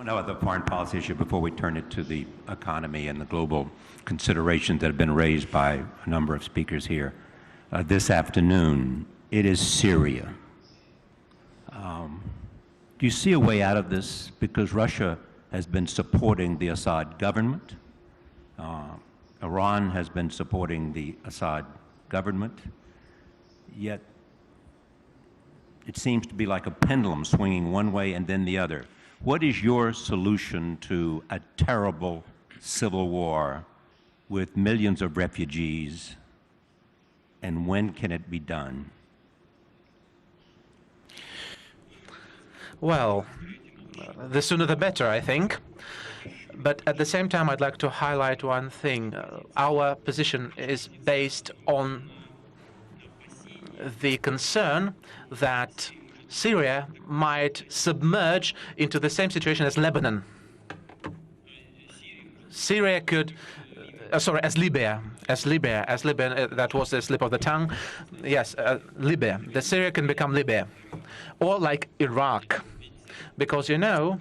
One other foreign policy issue before we turn it to the economy and the global considerations that have been raised by a number of speakers here this afternoon. It is Syria. Do you see a way out of this? Because Russia has been supporting the Assad government. Iran has been supporting the Assad government. Yet it seems to be like a pendulum swinging one way and then the other. What is your solution to a terrible civil war with millions of refugees, and when can it be done? Well, the sooner the better, I think. But at the same time, I'd like to highlight one thing. Our position is based on the concern that Syria might submerge into the same situation as Lebanon. Syria could, as Libya, that was the slip of the tongue. Yes, Libya. The Syria can become Libya. Or like Iraq. Because, you know,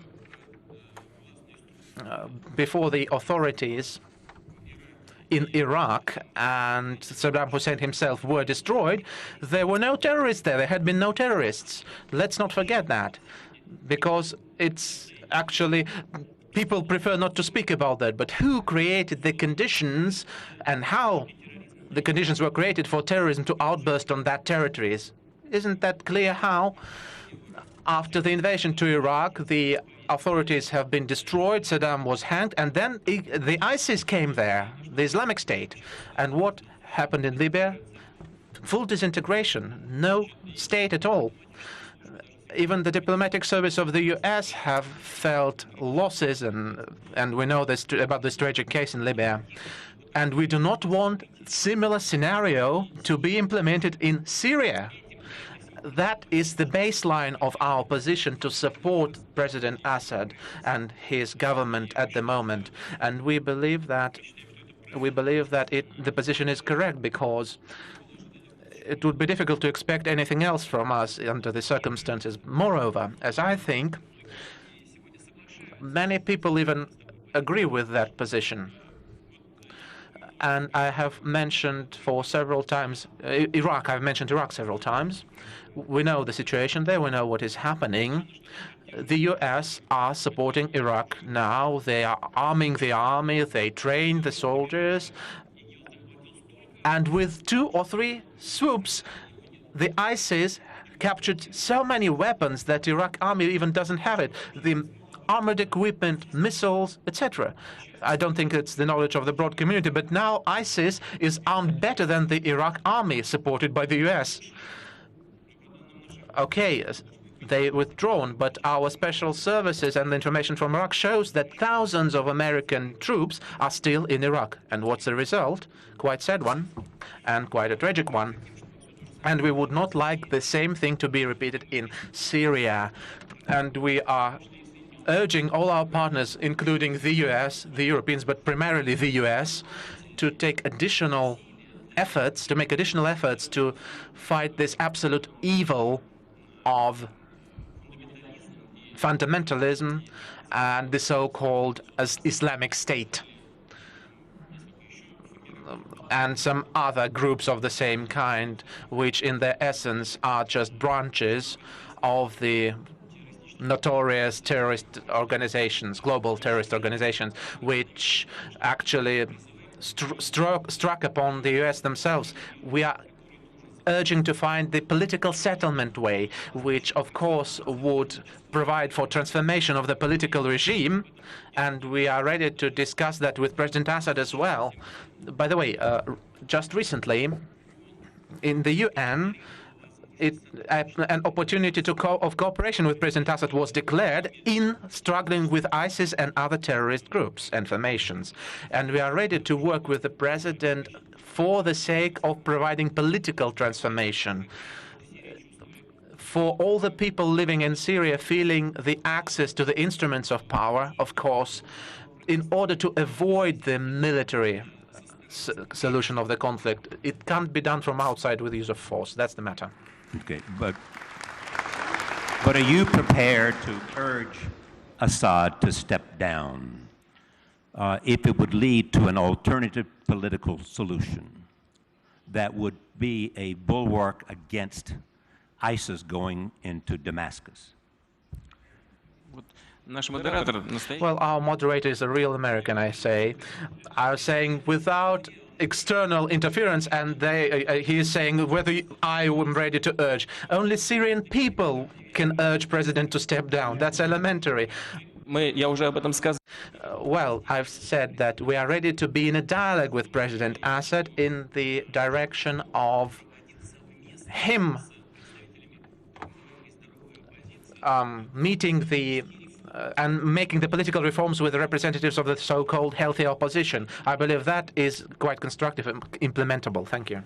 before the authorities in Iraq and Saddam Hussein himself were destroyed, there were no terrorists there. There had been no terrorists. Let's not forget that, because it's actually, people prefer not to speak about that. But who created the conditions and how the conditions were created for terrorism to outburst on that territories? Isn't that clear how? After the invasion to Iraq, the authorities have been destroyed, Saddam was hanged, and then the ISIS came there, the Islamic State. And what happened in Libya? Full disintegration, no state at all. Even the diplomatic service of the US have felt losses, and we know this, about this tragic case in Libya. And we do not want similar scenario to be implemented in Syria. That is the baseline of our position to support President Assad and his government at the moment. And we believe that the position is correct, because it would be difficult to expect anything else from us under the circumstances. Moreover, as I think, many people even agree with that position. And I have mentioned for several times Iraq. I've mentioned Iraq several times. We know the situation there. We know what is happening. The US are supporting Iraq now. They are arming the army. They train the soldiers. And with 2 or 3 swoops, the ISIS captured so many weapons that the Iraq army even doesn't have it. The armored equipment, missiles, etc. I don't think it's the knowledge of the broad community, but now ISIS is armed better than the Iraq army supported by the US. Okay, they withdrawn, but our special services and the information from Iraq shows that thousands of American troops are still in Iraq. And what's the result? Quite sad one, and quite a tragic one. And we would not like the same thing to be repeated in Syria. And we are urging all our partners, including the US, the Europeans, but primarily the US, to take additional efforts, to make additional efforts to fight this absolute evil of fundamentalism and the so-called Islamic State and some other groups of the same kind, which in their essence are just branches of the notorious terrorist organizations, global terrorist organizations, which actually struck upon the US themselves. We are urging to find the political settlement way, which of course would provide for transformation of the political regime, and we are ready to discuss that with President Assad as well. By the way, just recently in the UN, an opportunity of cooperation with President Assad was declared in struggling with ISIS and other terrorist groups and formations. And we are ready to work with the President for the sake of providing political transformation. For all the people living in Syria feeling the access to the instruments of power, of course, in order to avoid the military solution of the conflict. It can't be done from outside with the use of force. That's the matter. Okay, but are you prepared to urge Assad to step down if it would lead to an alternative political solution that would be a bulwark against ISIS going into Damascus? Well, our moderator is a real American, I say. I was saying without external interference, and he is saying whether I am ready to urge. Only Syrian people can urge President to step down. That's elementary. Well, I've said that we are ready to be in a dialogue with President Assad in the direction of him meeting the and making the political reforms with the representatives of the so-called healthy opposition. I believe that is quite constructive and implementable. Thank you.